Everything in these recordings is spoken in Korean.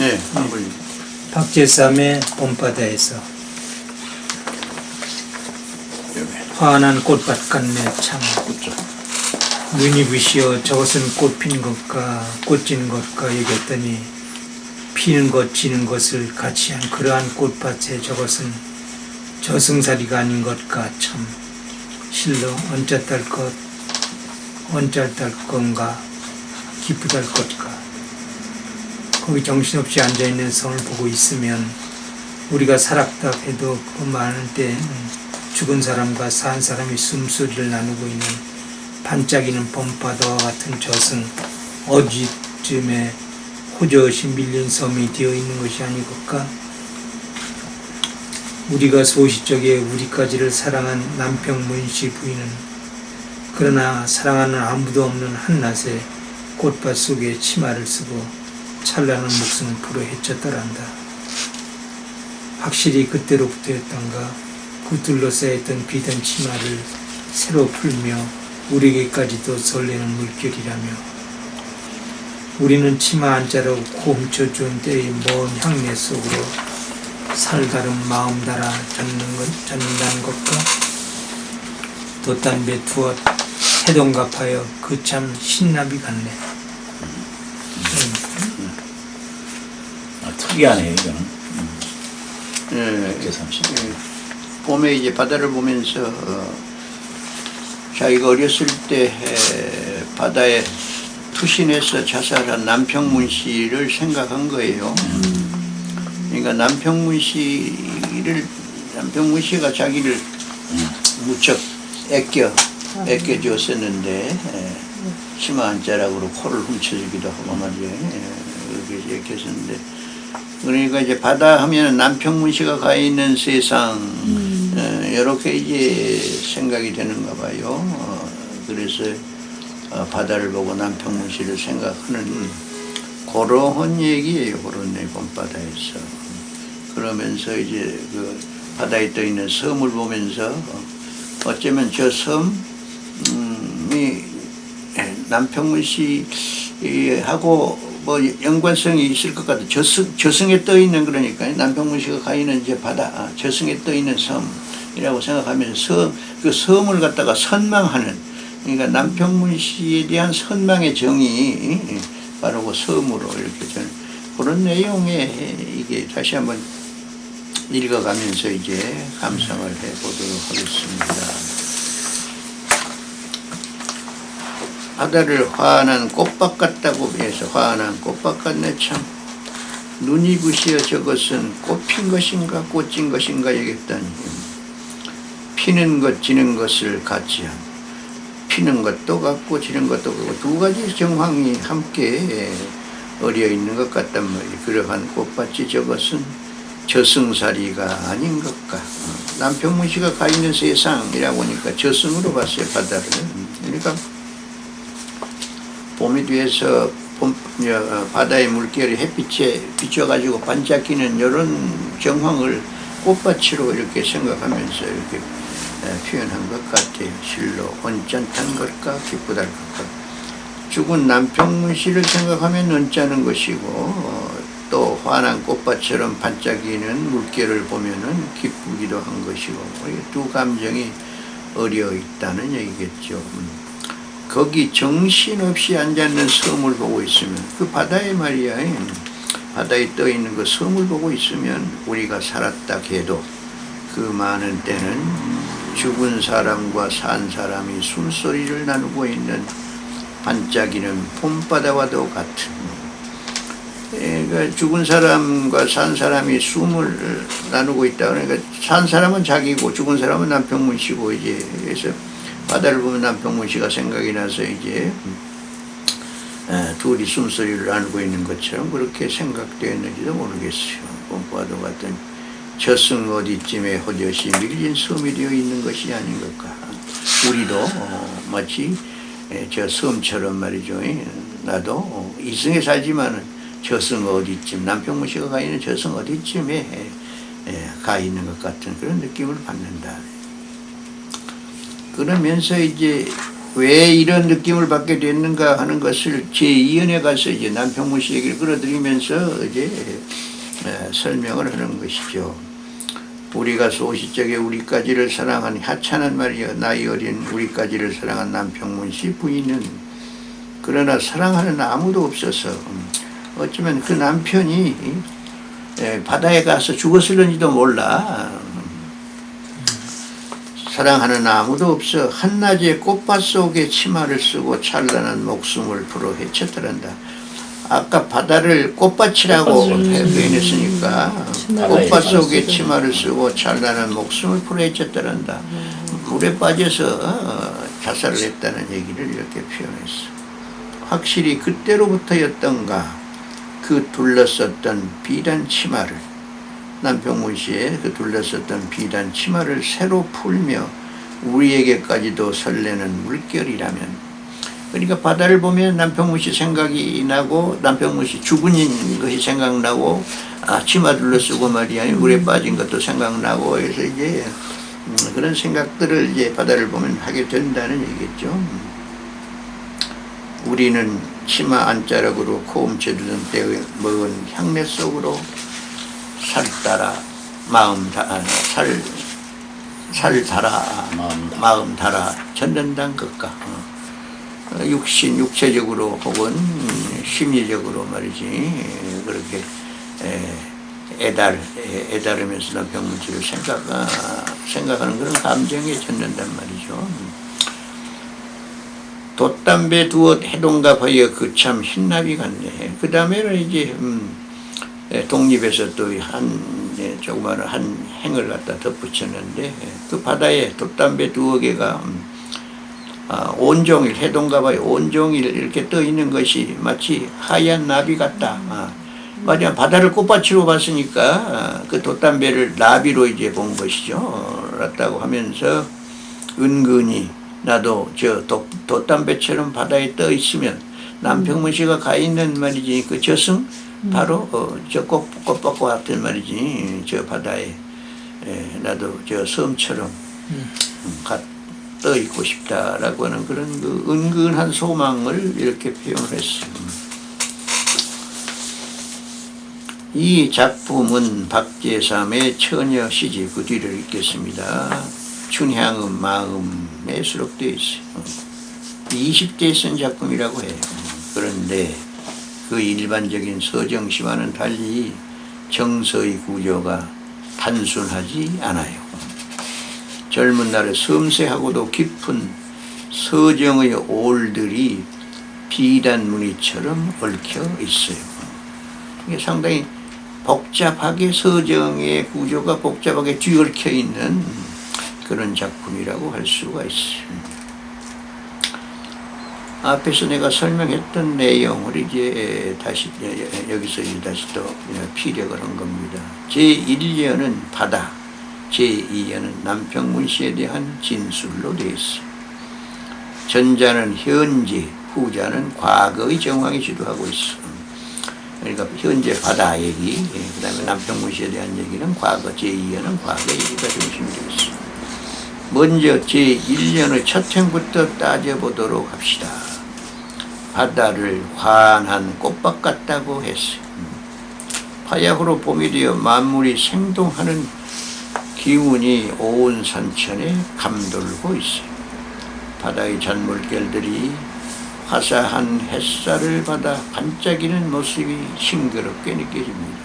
네, 아버지. 박제삼의 봄바다에서 환한 꽃밭 같네 참. 눈이 부시어 저것은 꽃핀 것과 꽃진 것과 얘기했더니 피는 것 지는 것을 같이 한 그러한 꽃밭에 저것은 저승사리가 아닌 것과 참 실로 언짢달 것 언짢달 건가 기쁘달 것과. 거기 정신없이 앉아있는 성을 보고 있으면 우리가 살았다 해도 그 많은 때 죽은 사람과 산 사람이 숨소리를 나누고 있는 반짝이는 봄바다와 같은 저승 어디쯤에 호젓이 밀린 섬이 되어 있는 것이 아니겠까? 우리가 소시적에 우리까지를 사랑한 남평문씨 부인은 그러나 사랑하는 아무도 없는 한낮에 꽃밭 속에 치마를 쓰고 찬란한 목숨을 풀어 헤쳤더란다. 확실히 그때로부터였던가 그 둘러싸였던 비단 치마를 새로 풀며 우리에게까지도 설레는 물결이라며 우리는 치마 한자로 코 훔쳐준 때의 먼 향내 속으로 살다른 마음 달아 젖는다는 것과 돛담배 두엇 해동갑하여 그 참 신나비 같네. 특이하네요, 이거는. 예, 봄에 이제 바다를 보면서 자기가 어렸을 때 바다에 투신해서 자살한 남평문 씨를 생각한 거예요. 그러니까 남평문 씨가 자기를 무척 애껴줬었는데 치마 한자락으로 코를 훔쳐주기도 하고 말이에요. 그렇게 애꼈었는데 그러니까 이제 바다 하면 남평문 씨가 가 있는 세상 이렇게 이제 생각이 되는가 봐요. 그래서 바다를 보고 남평문 씨를 생각하는 그런 얘기예요. 그런 봄바다에서. 그러면서 이제 그 바다에 떠 있는 섬을 보면서 어쩌면 저 섬이 남평문 씨하고 뭐 연관성이 있을 것 같아. 저승에 떠 있는 그러니까 남평문 씨가 가 있는 이제 바다, 저승에 떠 있는 섬이라고 생각하면서 그 섬을 갖다가 선망하는, 그러니까 남평문 씨에 대한 선망의 정이 바로 그 섬으로 이렇게 저는 그런 내용에 이게 다시 한번 읽어가면서 이제 감상을 해보도록 하겠습니다. 바다를 환한 꽃밭 같다고 해서 환한 꽃밭 같네 참. 눈이 부시어 저것은 꽃핀 것인가 꽃진 것인가 얘기했다니. 피는 것 지는 것을 같이 한. 피는 것도 같고 지는 것도 같고 두 가지 정황이 함께 어려 있는 것 같단 말이에요. 그러한 꽃밭이 저것은 저승사리가 아닌 것까. 남평문 씨가 가 있는 세상이라고 하니까 저승으로 봤어요, 바다를. 그러니까 봄이 뒤에서 바다의 물결이 햇빛에 비춰가지고 반짝이는 이런 정황을 꽃밭으로 이렇게 생각하면서 이렇게 표현한 것 같아요. 실로 언짢단 것과 기쁘달 것과. 죽은 남평문 씨를 생각하면 언짢은 것이고 또 환한 꽃밭처럼 반짝이는 물결을 보면은 기쁘기도 한 것이고 두 감정이 어려 있다는 얘기겠죠. 거기 정신없이 앉아있는 섬을 보고 있으면 그 바다에 말이야, 바다에 떠있는 그 섬을 보고 있으면 우리가 살았다 해도 그 많은 때는 죽은 사람과 산 사람이 숨소리를 나누고 있는 반짝이는 봄바다와도 같은, 그러니까 죽은 사람과 산 사람이 숨을 나누고 있다. 그러니까 산 사람은 자기고 죽은 사람은 남평문 씨고 이제 그래서 바다를 보면 남평문 씨가 생각이 나서 이제 둘이 숨소리를 나누고 있는 것처럼 그렇게 생각되었는지도 모르겠어요. 봄바다 같은 저승 어디쯤에 호젓이 밀린 섬이 되어 있는 것이 아닌 것까. 우리도 마치 저 섬처럼 말이죠. 나도 이승에 살지만은 저승 어디쯤, 남평문 씨가 가 있는 저승 어디쯤에 가 있는 것 같은 그런 느낌을 받는다. 그러면서 이제 왜 이런 느낌을 받게 됐는가 하는 것을 제2연에 가서 이제 남평문 씨 얘기를 끌어들이면서 이제 설명을 하는 것이죠. 우리가 소시적에 우리까지를 사랑한 하찮은 말이여 나이 어린 우리까지를 사랑한 남평문 씨 부인은 그러나 사랑하는 아무도 없어서 어쩌면 그 남편이 바다에 가서 죽었을는지도 몰라. 사랑하는 아무도 없어 한낮에 꽃밭 속에 치마를 쓰고 찬란한 목숨을 풀어 헤쳤더란다. 아까 바다를 꽃밭이라고 표현했으니까 꽃밭 속에 치마를 쓰고 찬란한 목숨을 풀어 헤쳤더란다. 물에 빠져서 자살을 했다는 얘기를 이렇게 표현했어. 확실히 그때로부터였던가 그 둘러섰던 비단 치마를 남평문 씨의 그 둘러섰던 비단 치마를 새로 풀며 우리에게까지도 설레는 물결이라면, 그러니까 바다를 보면 남평문 씨 생각이 나고 남평문 씨 죽은 것이 생각나고 치마 둘러쓰고 말이야 물에 빠진 것도 생각나고 그래서 이제 그런 생각들을 이제 바다를 보면 하게 된다는 얘기겠죠. 우리는 치마 안자락으로 코움쳐두던 때에 먹은 향내 속으로 살 달아 마음 달아 전된다는 것과 육체적으로 혹은 심리적으로 말이지 그렇게 애달으면서 남평문 씨를 생각하는 그런 감정에 젖는단 말이죠. 돛담배 두엇 해동갑하여 그 참 흰나비 같네. 그 다음에는 이제 독립에서 또 조그마한 한 행을 갖다 덧붙였는데 그 바다에 돛담배 두어 개가 온종일 해동갑하여 온종일 이렇게 떠 있는 것이 마치 하얀 나비 같다. 맞아, 바다를 꽃밭으로 봤으니까 그 돛담배를 나비로 이제 본 것이죠. 라고 하면서 은근히 나도 저 돛담배처럼 바다에 떠 있으면 남평문 씨가 가 있는 말이지 그 저승 바로 저 꽃밭과 같은 말이지 저 바다에 나도 저 섬처럼 떠 있고 싶다라고 하는 그런 그 은근한 소망을 이렇게 표현을 했습니다. 이 작품은 박재삼의 처녀 시집 그 뒤를 읽겠습니다. 춘향은 마음에 수록되어 있어요. 20대에 쓴 작품이라고 해요. 그런데 그 일반적인 서정시와는 달리 정서의 구조가 단순하지 않아요. 젊은 날에 섬세하고도 깊은 서정의 올들이 비단 무늬처럼 얽혀 있어요. 이게 상당히 복잡하게 서정의 구조가 복잡하게 뒤얽혀 있는 그런 작품이라고 할 수가 있습니다. 앞에서 내가 설명했던 내용을 이제 다시 여기서 다시 또 피력을 한 겁니다. 제1연은 바다, 제2연은 남평문 씨에 대한 진술로 되어 있어요. 전자는 현재, 후자는 과거의 정황이 주도하고 있어요. 그러니까 현재 바다 얘기, 그 다음에 남평문 씨에 대한 얘기는 과거, 제2연은 과거 얘기가 중심이 되어 있어요. 먼저 제1년의 첫 행부터 따져보도록 합시다. 바다를 환한 꽃밭 같다고 했어요. 화약으로 봄이 되어 만물이 생동하는 기운이 온 산천에 감돌고 있어요. 바다의 잔물결들이 화사한 햇살을 받아 반짝이는 모습이 싱그럽게 느껴집니다.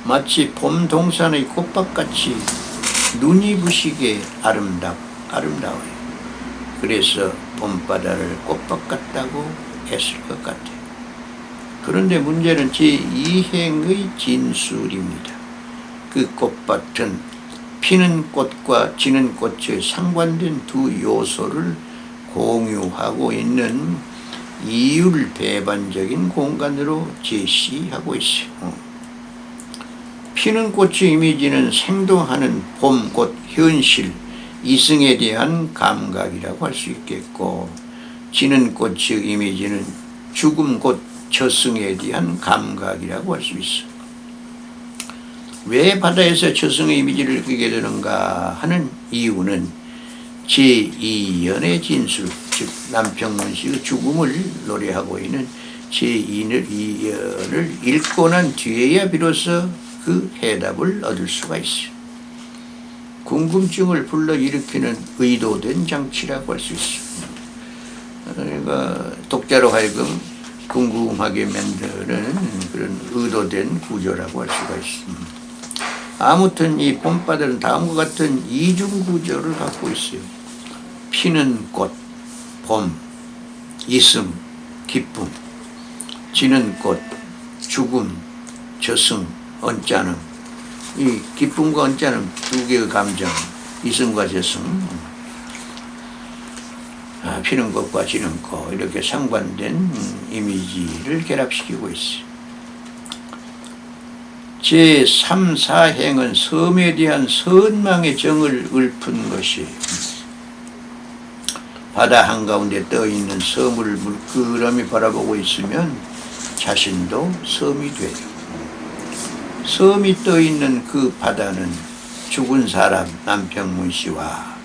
마치 봄 동산의 꽃밭같이 눈이 부시게 아름다워요. 그래서 봄바다를 꽃밭 같다고 했을 것 같아요. 그런데 문제는 제2행의 진술입니다. 그 꽃밭은 피는 꽃과 지는 꽃의 상반된 두 요소를 공유하고 있는 이율배반적인 공간으로 제시하고 있어요. 피는 꽃의 이미지는 생동하는 봄꽃 현실, 이승에 대한 감각이라고 할 수 있겠고, 지는 꽃의 이미지는 죽음꽃 저승에 대한 감각이라고 할 수 있어. 왜 바다에서 저승의 이미지를 그리게 되는가 하는 이유는 제2연의 진술, 즉 남평문 씨의 죽음을 노래하고 있는 제2연을 읽고 난 뒤에야 비로소 그 해답을 얻을 수가 있어요. 궁금증을 불러일으키는 의도된 장치라고 할 수 있습니다. 그러니까 독자로 하여금 궁금하게 만드는 그런 의도된 구조라고 할 수가 있습니다. 아무튼 이 봄바다는 다음과 같은 이중 구조를 갖고 있어요. 피는 꽃, 봄, 이승, 기쁨, 지는 꽃, 죽음, 저승, 언짢음. 이 기쁨과 언짢음 두 개의 감정, 이승과 저승, 피는 것과 지는 것, 이렇게 상반된 이미지를 결합시키고 있어요. 제3, 4행은 섬에 대한 선망의 정을 읊은 것이 바다 한가운데 떠있는 섬을 물끄러미 바라보고 있으면 자신도 섬이 돼요. 섬이 떠있는 그 바다는 죽은 사람 남평문 씨와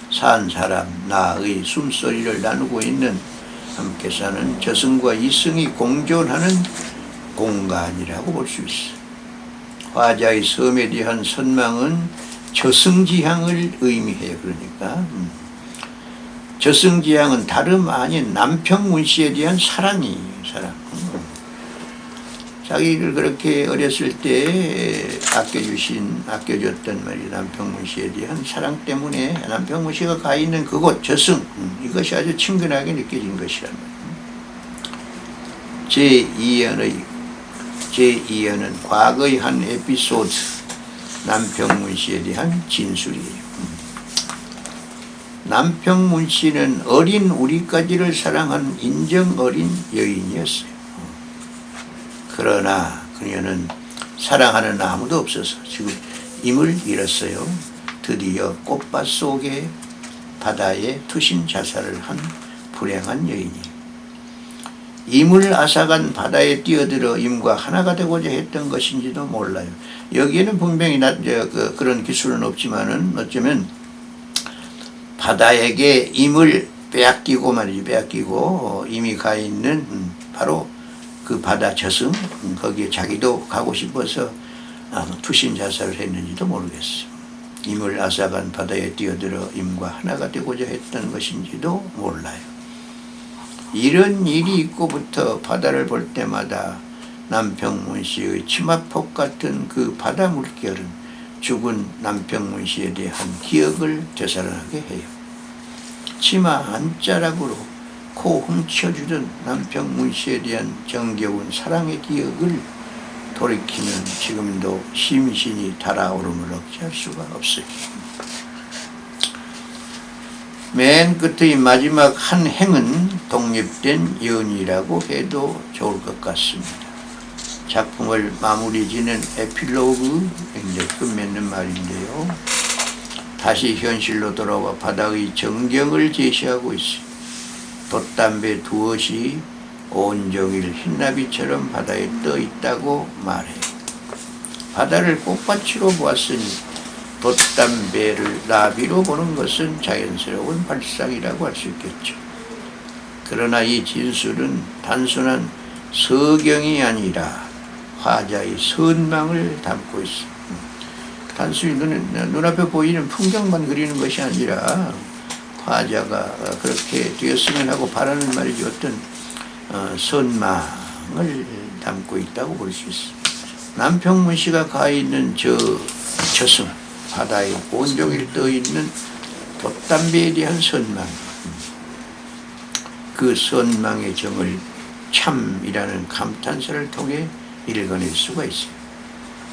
산 사람 나의 숨소리를 나누고 있는 함께 사는 저승과 이승이 공존하는 공간이라고 볼 수 있어요. 화자의 섬에 대한 선망은 저승지향을 의미해요. 그러니까 저승지향은 다름 아닌 남평문 씨에 대한 사랑이에요. 사랑. 자기를 그렇게 어렸을 때 아껴줬단 말이에요. 남평문 씨에 대한 사랑 때문에 남평문 씨가 가 있는 그곳 저승, 이것이 아주 친근하게 느껴진 것이란 말이에요. 제2연은 과거의 한 에피소드, 남평문 씨에 대한 진술이에요. 남평문 씨는 어린 우리까지를 사랑한 인정 어린 여인이었어요. 그러나 그녀는 사랑하는 아무도 없어서 지금 힘을 잃었어요. 드디어 꽃밭 속에 바다에 투신 자살을 한 불행한 여인이에요. 임을 앗아간 바다에 뛰어들어 임과 하나가 되고자 했던 것인지도 몰라요. 여기에는 분명히 그런 기술은 없지만은 어쩌면 바다에게 임을 빼앗기고 말이지, 빼앗기고 임이 가 있는 바로 그 바다 저승, 거기에 자기도 가고 싶어서 투신 자살을 했는지도 모르겠어요. 임을 앗아간 바다에 뛰어들어 임과 하나가 되고자 했던 것인지도 몰라요. 이런 일이 있고부터 바다를 볼 때마다 남평문 씨의 치마폭 같은 그 바다 물결은 죽은 남평문 씨에 대한 기억을 되살아나게 해요. 치마 한 자락으로 코 훔쳐주던 남평문 씨에 대한 정겨운 사랑의 기억을 돌이키면 지금도 심신이 달아오름을 억제할 수가 없어요. 맨 끝의 마지막 한 행은 독립된 연이라고 해도 좋을 것 같습니다. 작품을 마무리 지는 에필로그, 굉장히 끝맺는 말인데요. 다시 현실로 돌아와 바다의 정경을 제시하고 있어요. 돛담배 두엇이 온종일 흰나비처럼 바다에 떠 있다고 말해요. 바다를 꽃밭으로 보았으니 돛담배를 나비로 보는 것은 자연스러운 발상이라고 할 수 있겠죠. 그러나 이 진술은 단순한 서경이 아니라 화자의 선망을 담고 있습니다. 단순히 눈앞에 보이는 풍경만 그리는 것이 아니라 화자가 그렇게 되었으면 하고 바라는 말이지 어떤 선망을 담고 있다고 볼 수 있습니다. 남평문 씨가 가 있는 저승, 바다에 온종일 떠있는 돛담배에 대한 선망, 그 선망의 정을 참이라는 감탄사를 통해 읽어낼 수가 있어요.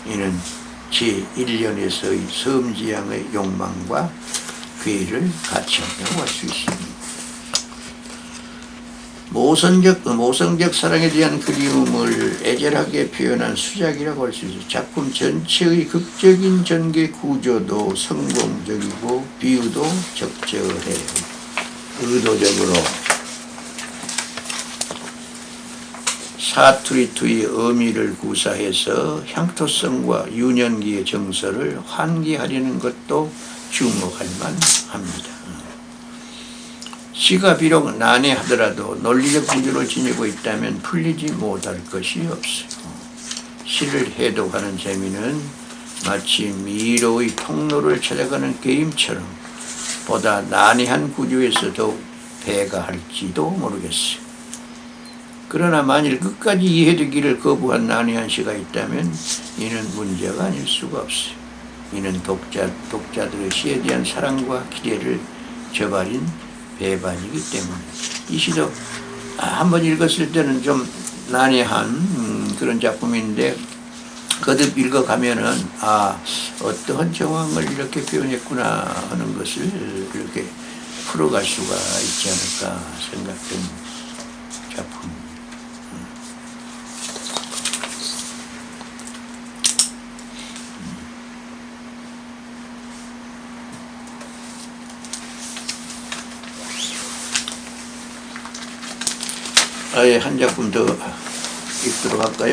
이는 제1년에서의 섬지향의 욕망과 괴를 같이 한다고 할 수 있습니다. 모성적 사랑에 대한 그리움을 애절하게 표현한 수작이라고 할 수 있어요. 작품 전체의 극적인 전개 구조도 성공적이고 비유도 적절해요. 의도적으로 사투리투의 의미를 구사해서 향토성과 유년기의 정서를 환기하려는 것도 주목할 만합니다. 시가 비록 난해하더라도 논리적 구조를 지니고 있다면 풀리지 못할 것이 없어요. 시를 해독하는 재미는 마치 미로의 통로를 찾아가는 게임처럼 보다 난해한 구조에서 더욱 배가 할지도 모르겠어요. 그러나 만일 끝까지 이해되기를 거부한 난해한 시가 있다면 이는 문제가 아닐 수가 없어요. 이는 독자들의 시에 대한 사랑과 기대를 저버린 배반이기 때문에 이 시도 한번 읽었을 때는 좀 난해한 그런 작품인데 거듭 읽어가면은 어떠한 정황을 이렇게 표현했구나 하는 것을 이렇게 풀어갈 수가 있지 않을까 생각된 작품. 아예 한 작품 더 읽도록 할까요?